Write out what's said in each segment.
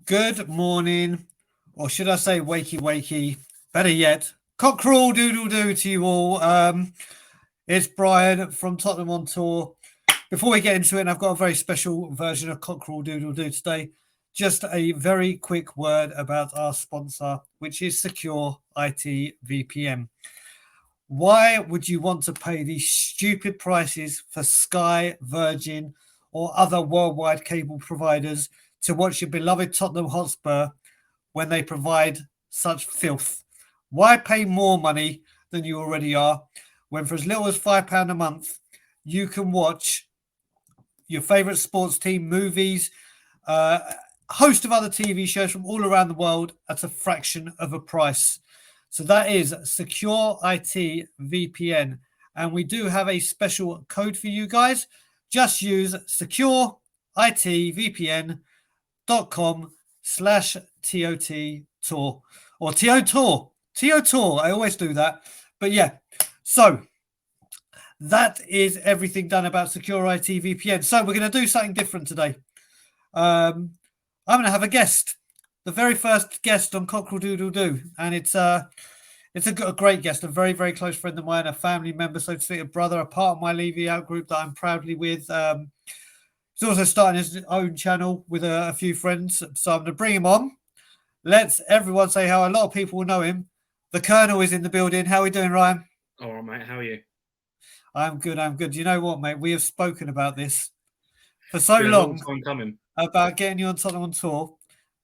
Good morning, or should I say wakey wakey, better yet, Cockerel Doodle Doo to you all. It's Brian from Tottenham on Tour. Before we get into it, and I've got a very special version of Cockerel Doodle Doo today, just a very quick word about our sponsor, which is Secure IT VPN. Why would you want to pay these stupid prices for Sky, Virgin, or other worldwide cable providers to watch your beloved Tottenham Hotspur when they provide such filth? Why pay more money than you already are when for as little as £5 a month, you can watch your favourite sports team, movies, a host of other TV shows from all around the world at a fraction of a price? So that is Secure IT VPN. And we do have a special code for you guys. Just use secureitvpn.com/TOT tour or TO tour. TO tour. I always do that. But yeah, so that is everything done about Secure IT VPN. So we're going to do something different today. I'm going to have a guest, the very first guest on Cockerel Doodle Doo, and it's a great guest, a very, very close friend of mine, a family member, so to speak, a brother, a part of my Levy Out group that I'm proudly with. He's also starting his own channel with a few friends, so I'm going to bring him on. Let's everyone say how a lot of people will know him. The Colonel is in the building. How are we doing, Ryan? All right, mate. How are you? I'm good. I'm good. You know what, mate? We have spoken about this for so long, long time coming, about getting you on Tottenham on Tour,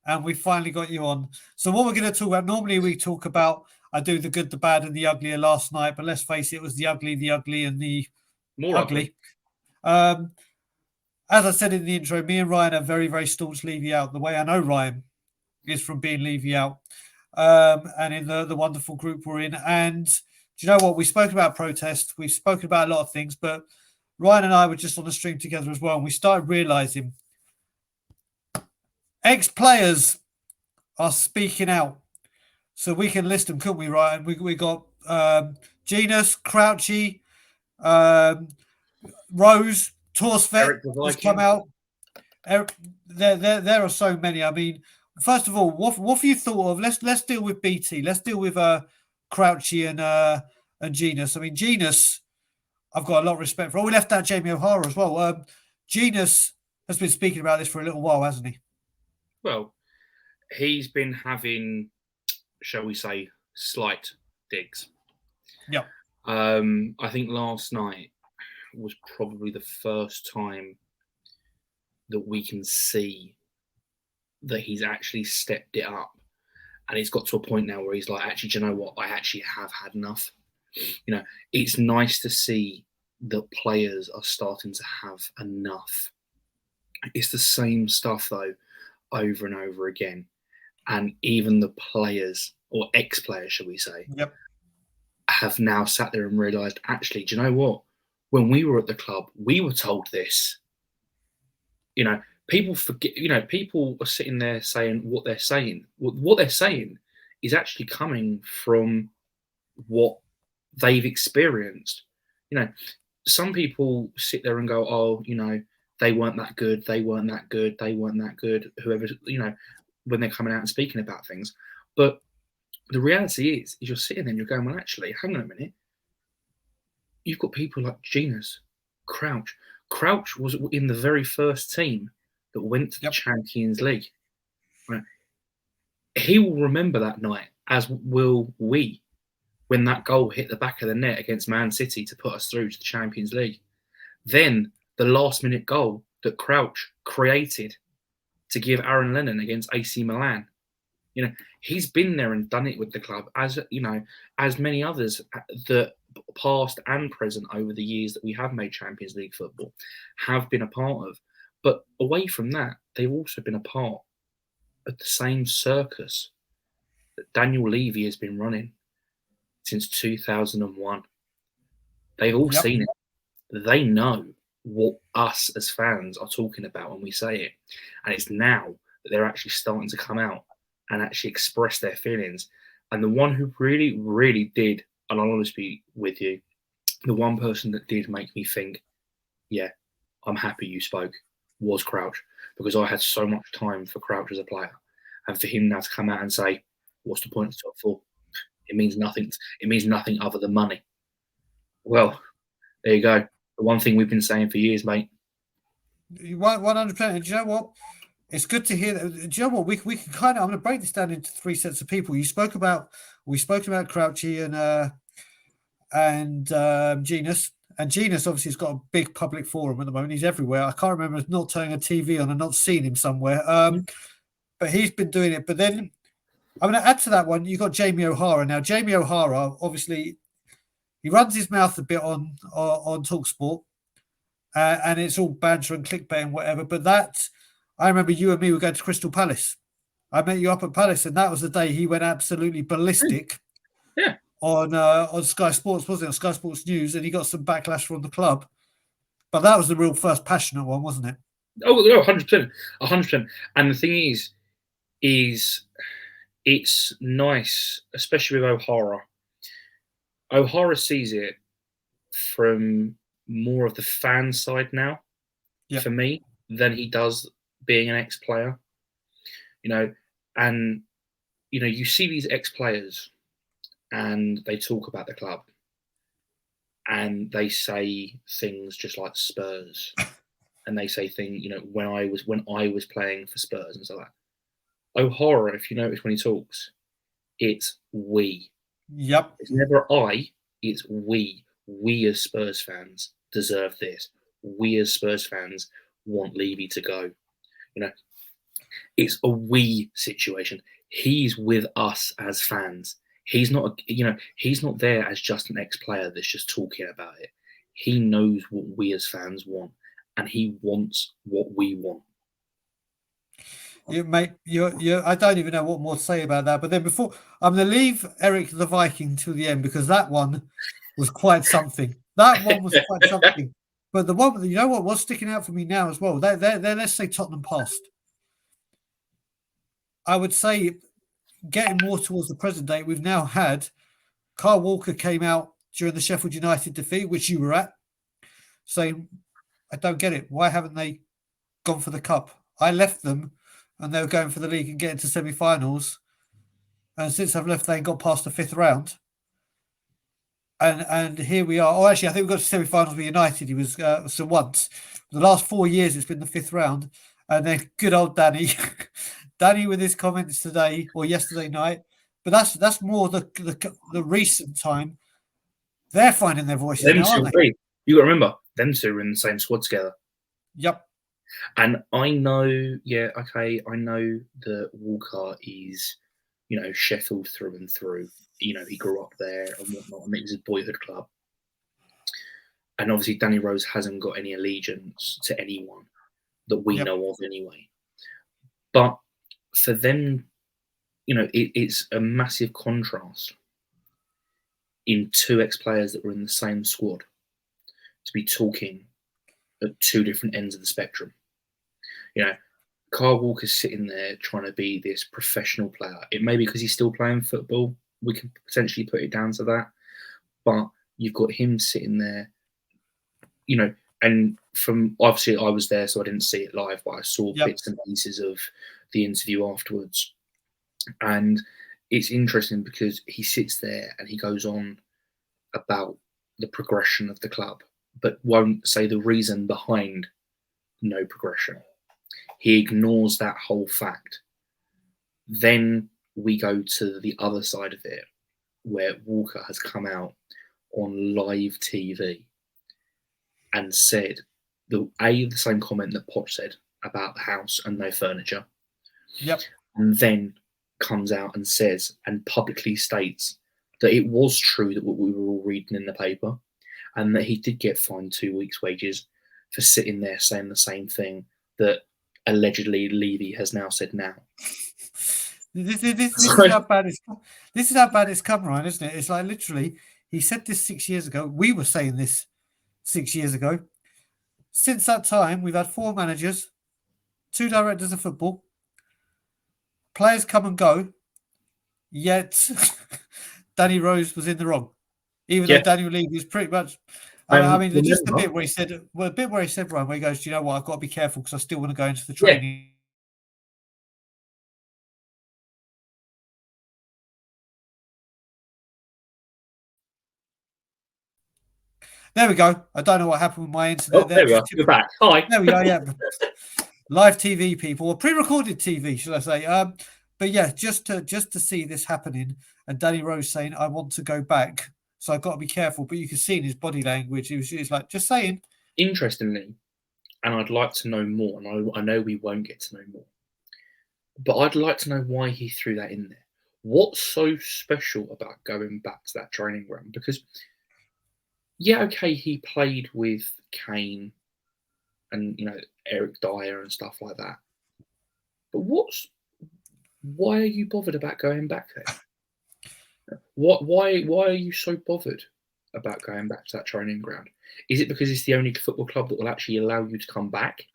and we finally got you on. So what we're going to talk about, normally we talk about, I do the good, the bad, and the uglier last night, but let's face it, it was the ugly, and the more ugly. As I said in the intro, me and Ryan are very, very staunch Levy Out. The way I know Ryan is from being Levy Out, and in the wonderful group we're in. And do you know what? We spoke about protest. We've spoken about a lot of things, but Ryan and I were just on the stream together as well, and we started realizing ex-players are speaking out. So we can list them, couldn't we, Ryan? We got Genus, Crouchy, Rose, Torsvet has come out. There are so many. I mean, first of all, what have you thought of? Let's deal with BT. Let's deal with Crouchy and Genus. I mean, Genus, I've got a lot of respect for. Oh, we left out Jamie O'Hara as well. Genus has been speaking about this for a little while, hasn't he? Well, he's been having, shall we say, slight digs. Yeah. I think last night was probably the first time that we can see that he's actually stepped it up, and he's got to a point now where he's like, actually, do you know what? I actually have had enough. You know, it's nice to see that players are starting to have enough. It's the same stuff though, over and over again, and even the players, or ex-players, shall we say, yep, have now sat there and realised, actually, do you know what? When we were at the club, we were told this. You know, people forget. You know, people are sitting there saying what they're saying. What they're saying is actually coming from what they've experienced. You know, some people sit there and go, "Oh, you know, they weren't that good. They weren't that good. They weren't that good." Whoever, you know, when they're coming out and speaking about things, but the reality is you're sitting there and you're going, "Well, actually, hang on a minute. You've got people like Genus, Crouch. Crouch was in the very first team that went to the Champions League. Right? He will remember that night, as will we, when that goal hit the back of the net against Man City to put us through to the Champions League. Then the last-minute goal that Crouch created to give Aaron Lennon against AC Milan. You know, he's been there and done it with the club, as you know, as many others that past and present over the years that we have made Champions League football have been a part of. But away from that, they've also been a part of the same circus that Daniel Levy has been running since 2001. They've all Yep. seen it. They know what us as fans are talking about when we say it. And it's now that they're actually starting to come out and actually express their feelings. And the one who really, really did, and I'll honestly be with you, the one person that did make me think, yeah, I'm happy you spoke, was Crouch, because I had so much time for Crouch as a player. And for him now to come out and say, what's the point of the top four? It means nothing. It means nothing other than money. Well, there you go. The one thing we've been saying for years, mate. 100%. And do you know what? It's good to hear that. Do you know what? We can kind of. I'm going to break this down into three sets of people. We spoke about Crouchy and Genus. And Genus obviously has got a big public forum at the moment. He's everywhere. I can't remember not turning a TV on and not seeing him somewhere. But he's been doing it. But then I'm going to add to that one. You've got Jamie O'Hara. Now, Jamie O'Hara, obviously, he runs his mouth a bit on TalkSport. And it's all banter and clickbait and whatever. But I remember you and me were going to Crystal Palace. I met you up at Palace, and that was the day he went absolutely ballistic. Yeah. On Sky Sports, wasn't it? On Sky Sports News, and he got some backlash from the club. But that was the real first passionate one, wasn't it? Oh, no, 100%. 100%. And the thing is it's nice, especially with O'Hara. O'Hara sees it from more of the fan side now, for me, than he does being an ex-player. And you see these ex-players and they talk about the club and they say things just like Spurs and they say things, when I was playing for Spurs and stuff like that. O'Hara, if you notice when he talks, it's we. Yep. It's never I, it's we. We as Spurs fans deserve this. We as Spurs fans want Levy to go. It's a we situation. He's with us as fans. He's not there as just an ex-player that's just talking about it. He knows what we as fans want, and he wants what we want. Mate, I don't even know what more to say about that. But then before I'm going to leave Eric the Viking till the end because that one was quite something. That one was quite something. But the one, what was sticking out for me now as well. They're let's say Tottenham past. I would say getting more towards the present day, we've now had Kyle Walker came out during the Sheffield United defeat, which you were at, saying, I don't get it. Why haven't they gone for the cup? I left them and they were going for the league and getting to semi-finals. And since I've left, they ain't got past the fifth round. And here we are. Oh, actually, I think we got to semi-finals with United. He was so once. The last 4 years, it's been the fifth round. And then good old Danny. Danny with his comments today or yesterday night. But that's more the recent time. They're finding their voices Them now, aren't they? You got to remember, them two are in the same squad together. Yep. And I know, I know that Walker is, Sheffield through and through. He grew up there and whatnot, and it was his boyhood club. And obviously, Danny Rose hasn't got any allegiance to anyone that we know of anyway. But for them, it's a massive contrast in two ex-players that were in the same squad to be talking at two different ends of the spectrum. Kyle Walker's sitting there trying to be this professional player. It may be because he's still playing football. We can potentially put it down to that. But you've got him sitting there, and from obviously I was there, so I didn't see it live, but I saw bits and pieces of the interview afterwards. And it's interesting because he sits there and he goes on about the progression of the club, but won't say the reason behind no progression. He ignores that whole fact. Then we go to the other side of it, where Walker has come out on live TV and said the same comment that Poch said about the house and no furniture. Yep. And then comes out and says and publicly states that it was true that what we were all reading in the paper and that he did get fined 2 weeks' wages for sitting there saying the same thing that allegedly Levy has now said now. This is how bad it's. This is how bad it's come, Ryan, isn't it? It's like literally, he said this 6 years ago. We were saying this 6 years ago. Since that time, we've had 4 managers, 2 directors of football. Players come and go. Yet Danny Rose was in the wrong, even though Daniel Levy was pretty much. I mean, just the bit where he said, Ryan, where he goes, "Do you know what? I've got to be careful because I still want to go into the training." There we go. I don't know what happened with my internet. There we are. You're back. Hi. There we go. Yeah, live TV people, or pre-recorded TV, should I say? But yeah, just to see this happening, and Danny Rose saying, "I want to go back," so I've got to be careful. But you can see in his body language, he was like, just saying. Interestingly, and I'd like to know more, and I know we won't get to know more, but I'd like to know why he threw that in there. What's so special about going back to that training ground? Because, yeah, okay, he played with Kane and, Eric Dyer and stuff like that. But why are you bothered about going back there? Why are you so bothered about going back to that training ground? Is it because it's the only football club that will actually allow you to come back?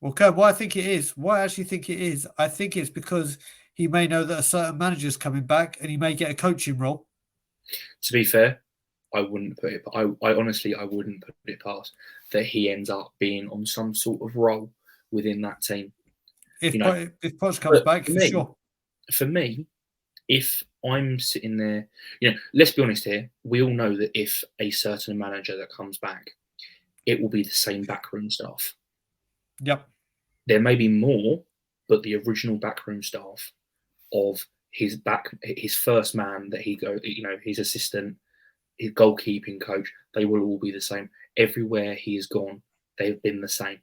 Well, Kev, what I think it is, I think it's because he may know that a certain manager's coming back and he may get a coaching role. To be fair, I wouldn't put it. I honestly, I wouldn't put it past that he ends up being on some sort of role within that team. If Poch comes back, for sure. For me, if I'm sitting there, let's be honest here. We all know that if a certain manager that comes back, it will be the same backroom staff. Yep. There may be more, but the original backroom staff of his first man that he go, his assistant, his goalkeeping coach, they will all be the same. Everywhere he has gone, they've been the same.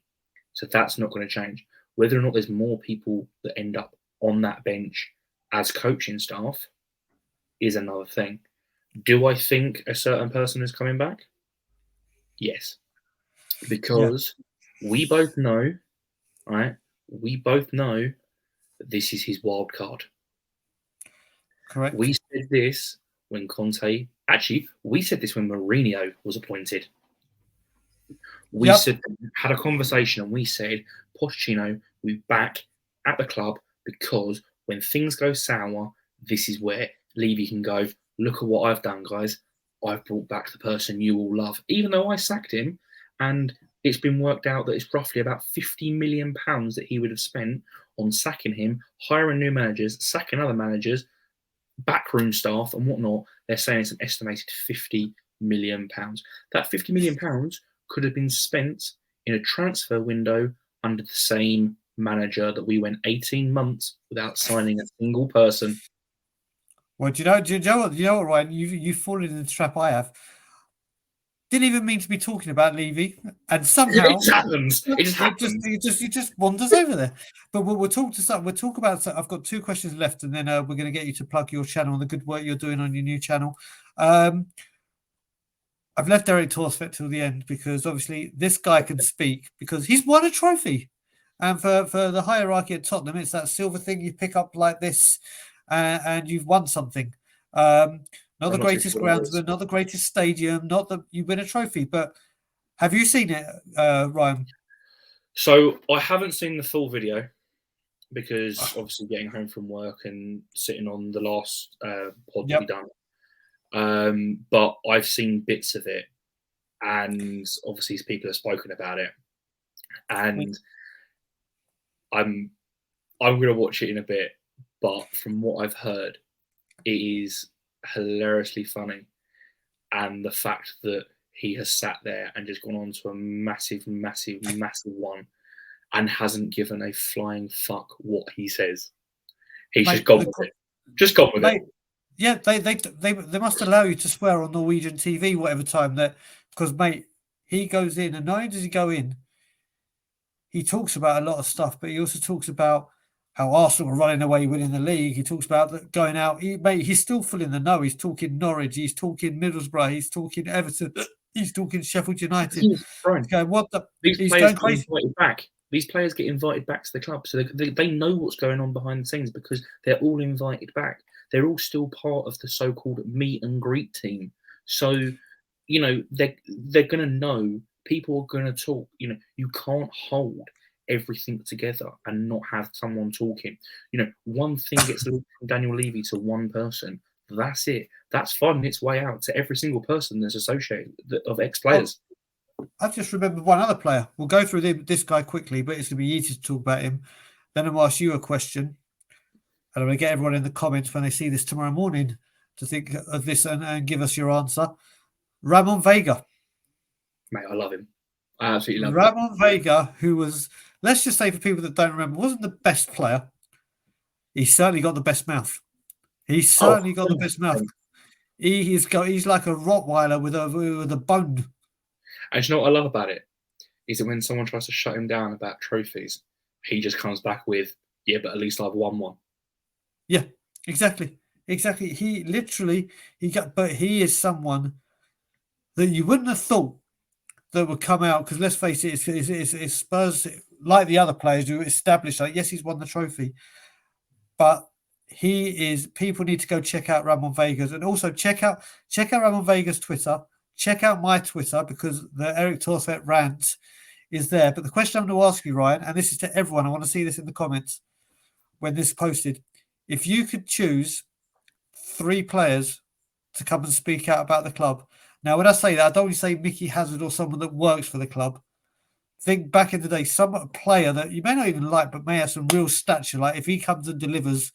So that's not going to change. Whether or not there's more people that end up on that bench as coaching staff is another thing. Do I think a certain person is coming back? Yes. Because we both know, right? We both know that this is his wild card. Correct. We said this when Conte... Actually, we said this when Mourinho was appointed. We had a conversation and we said, Pochettino will be back at the club because when things go sour, this is where Levy can go, look at what I've done, guys. I've brought back the person you all love. Even though I sacked him, and it's been worked out that it's roughly about £50 million that he would have spent on sacking him, hiring new managers, sacking other managers, backroom staff and whatnot. They're saying it's an estimated £50 million. That £50 million could have been spent in a transfer window under the same manager that we went 18 months without signing a single person. Well, do you know what, Ryan? You've fallen in the trap I have. Didn't even mean to be talking about Levy, and somehow it happens. It just wanders over there. But we'll talk about. I've got 2 questions left, and then we're going to get you to plug your channel and the good work you're doing on your new channel. I've left Eric Torsfett till the end because obviously this guy can speak because he's won a trophy, and for the hierarchy at Tottenham, it's that silver thing you pick up like this, and you've won something. Not the greatest groundsman, not the greatest stadium, not that you win a trophy. But have you seen it, Ryan? So I haven't seen the full video because obviously getting home from work and sitting on the last pod that we done. But I've seen bits of it, and obviously people have spoken about it, and I'm going to watch it in a bit. But from what I've heard, it is hilariously funny, and the fact that he has sat there and just gone on to a massive one and hasn't given a flying fuck what he says. He's just gone with it. Just gone with it. Yeah, they must allow you to swear on Norwegian TV whatever time that, because mate, he goes in, and not only does he go in, he talks about a lot of stuff, but he also talks about how Arsenal are running away winning the league. He talks about going out. He's still full in the know. He's talking Norwich. He's talking Middlesbrough. He's talking Everton. He's talking Sheffield United. He's going crazy. Back. These players get invited back to the club, so they know what's going on behind the scenes because they're all invited back. They're all still part of the so-called meet and greet team. So, they're going to know. People are going to talk. You can't hold everything together and not have someone talking. One thing gets leaked from Daniel Levy to one person. That's it. That's finding its way out to every single person that's associated of ex-players. I've just remembered one other player. We'll go through this guy quickly, but it's going to be easy to talk about him. Then I'll ask you a question. And I'm going to get everyone in the comments when they see this tomorrow morning to think of this and give us your answer. Ramon Vega. Mate, I love him. I absolutely love him. Ramon Vega, who was, let's just say for people that don't remember, wasn't the best player. He certainly got the best mouth. He's certainly got the best mouth. He's like a Rottweiler with a bone. And you know what I love about it? Is that when someone tries to shut him down about trophies, he just comes back with, yeah, but at least I've won one. Yeah, exactly. He literally, but he is someone that you wouldn't have thought that would come out, because let's face it, it's Spurs, like the other players who established, like, yes, he's won the trophy, but people need to go check out Ramon Vega's, and also check out Ramon Vega's Twitter. Check out my Twitter, because the Eric Torset rant is there. But the question I'm going to ask you, Ryan, and this is to everyone, I want to see this in the comments when this is posted. If you could choose 3 players to come and speak out about the club. Now, when I say that, I don't want to say Mickey Hazard or someone that works for the club. Think back in the day, some player that you may not even like, but may have some real stature. Like if he comes and delivers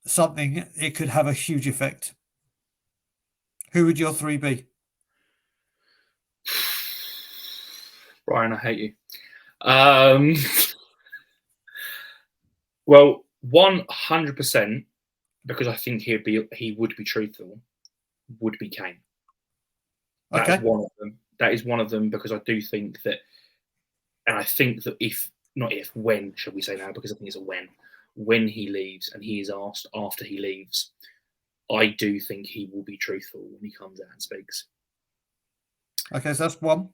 something, it could have a huge effect. Who would your 3 be? Brian, I hate you. Well, 100%, because I think he would be truthful, would be Kane. That is one of them. That is one of them, because I do think that, and I think that when, should we say now, because I think it's a when he leaves and he is asked after he leaves, I do think he will be truthful when he comes out and speaks. Okay, so that's one.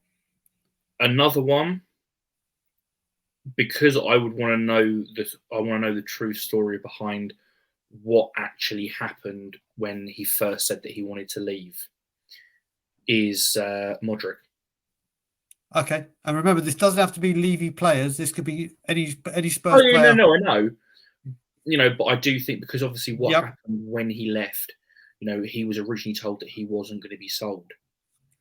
Another one, because I would want to know the true story behind what actually happened when he first said that he wanted to leave, is Modric. Okay, and remember, this doesn't have to be Levy players. This could be any Spurs player. No, I know. But I do think, because obviously what happened when he left, he was originally told that he wasn't going to be sold.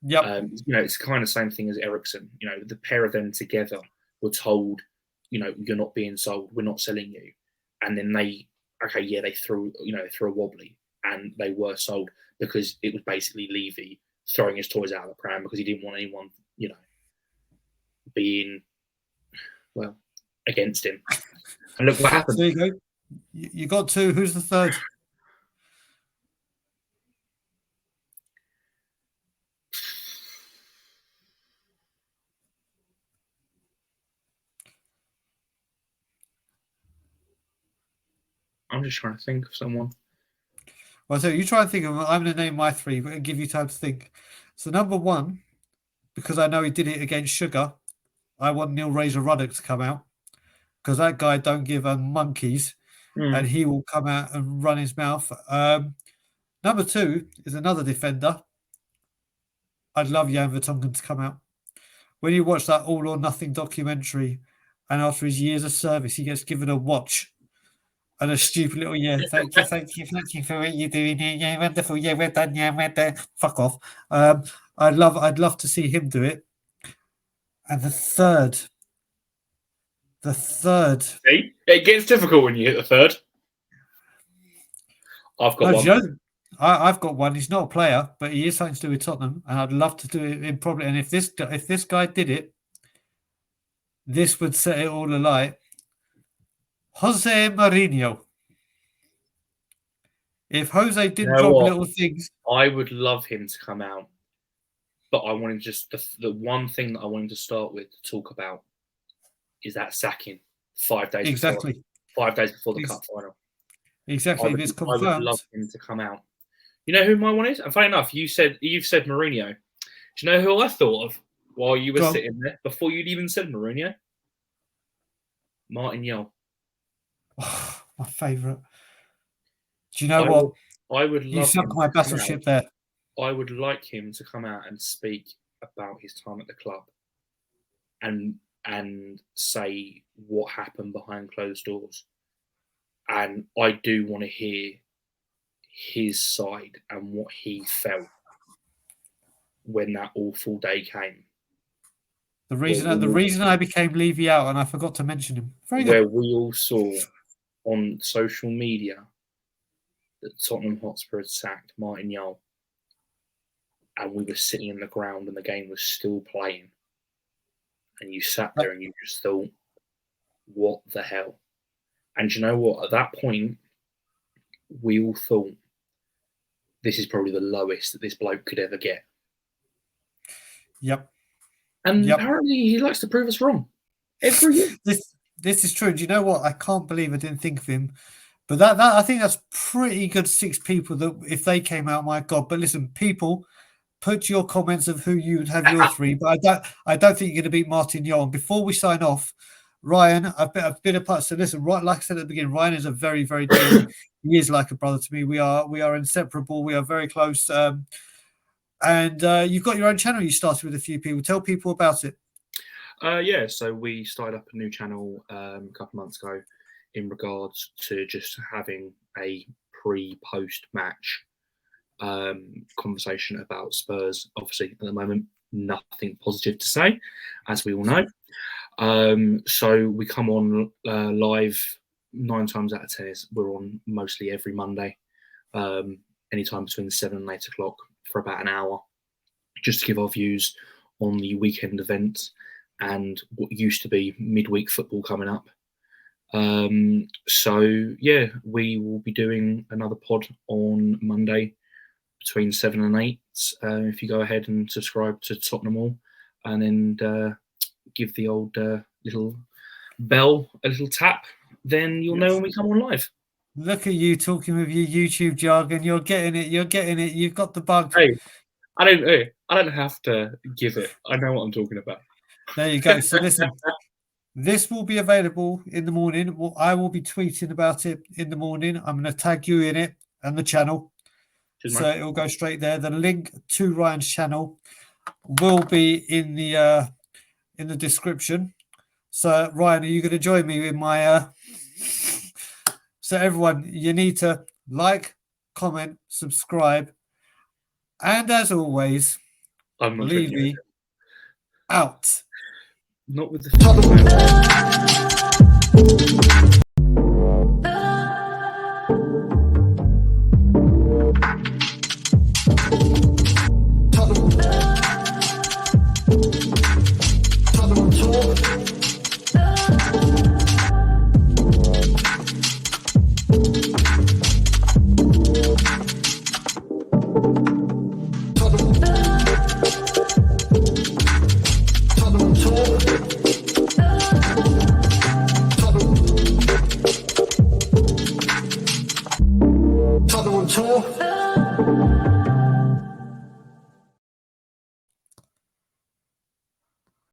Yep. It's kind of the same thing as Eriksen. The pair of them together were told, you're not being sold. We're not selling you. And then they threw a wobbly, and they were sold, because it was basically Levy throwing his toys out of the pram, because he didn't want anyone, being, against him. And look what happened. There you go. You got 2. Who's the 3rd? I'm just trying to think of someone. Well, so you try and think of them. I'm going to name my 3, but give you time to think. So number 1, because I know he did it against Sugar, I want Neil Razor Ruddock to come out, because that guy don't give a monkeys, and he will come out and run his mouth. Number 2 is another defender. I'd love Jan Vertonghen to come out. When you watch that All or Nothing documentary, and after his years of service, he gets given a watch and a stupid little thank you for what you're doing here. Yeah, wonderful. Yeah, we're done. Yeah, we're done. Fuck off. I'd love to see him do it. And the third. See? It gets difficult when you hit the 3rd. I've got one. I've got one. He's not a player, but he is something to do with Tottenham, and I'd love to do it in probably. And if this guy did it, this would set it all alight. Jose Mourinho. If Jose didn't drop little things, I would love him to come out, but I wanted just the one thing that I wanted to start with to talk about is that sacking 5 days exactly. 5 days before the cup final. Exactly. If it's confirmed, I would love him to come out. You know who my one is? And funny enough, you've said Mourinho. Do you know who I thought of? while you were Go on. sitting there, before you'd even said Mourinho, Martin Jol. Oh, my favourite. Do you know what? I would You love sunk him my to come out. battleship there. I would like him to come out and speak about his time at the club and say what happened behind closed doors. And I do want to hear his side and what he felt when that awful day came. The reason I became Levy out, and I forgot to mention him. Very where good. we all saw on social media that Tottenham Hotspur had sacked Martin Jol, and we were sitting in the ground and the game was still playing, and you sat there and you just thought, what the hell? And you know what? At that point, we all thought, this is probably the lowest that this bloke could ever get. Yep. And apparently he likes to prove us wrong every year. This is true. Do you know what? I can't believe I didn't think of him. But that I think that's pretty good 6 people that if they came out, my God. But listen, people, put your comments of who you would have your 3. But I don't think you're going to beat Martin Jol. And before we sign off, Ryan, I've been a part. So listen, right, like I said at the beginning, Ryan is a very, very dear. He is like a brother to me. We are inseparable. We are very close. And you've got your own channel. You started with a few people. Tell people about it. Yeah, so we started up a new channel a couple of months ago in regards to just having a pre-post match conversation about Spurs. Obviously, at the moment, nothing positive to say, as we all know. So we come on live 9 times out of 10. We're on mostly every Monday, anytime between 7 and 8 o'clock for about an hour, just to give our views on the weekend events and what used to be midweek football coming up. So yeah, we will be doing another pod on Monday between 7 and 8. If you go ahead and subscribe to Tottenham All, and then give the old little bell a little tap, then you'll know when we come on live. Look at you talking with your YouTube jargon. You're getting it. You're getting it. You've got the bug. Hey, I don't have to give it. I know what I'm talking about. There you go. So listen, this will be available in the morning. I will be tweeting about it in the morning. I'm going to tag you in it and the channel. So it will go straight there. The link to Ryan's channel will be in the description. So Ryan, are you going to join me in my so everyone, you need to like, comment, subscribe, and as always, I'm not Levy out. Not with the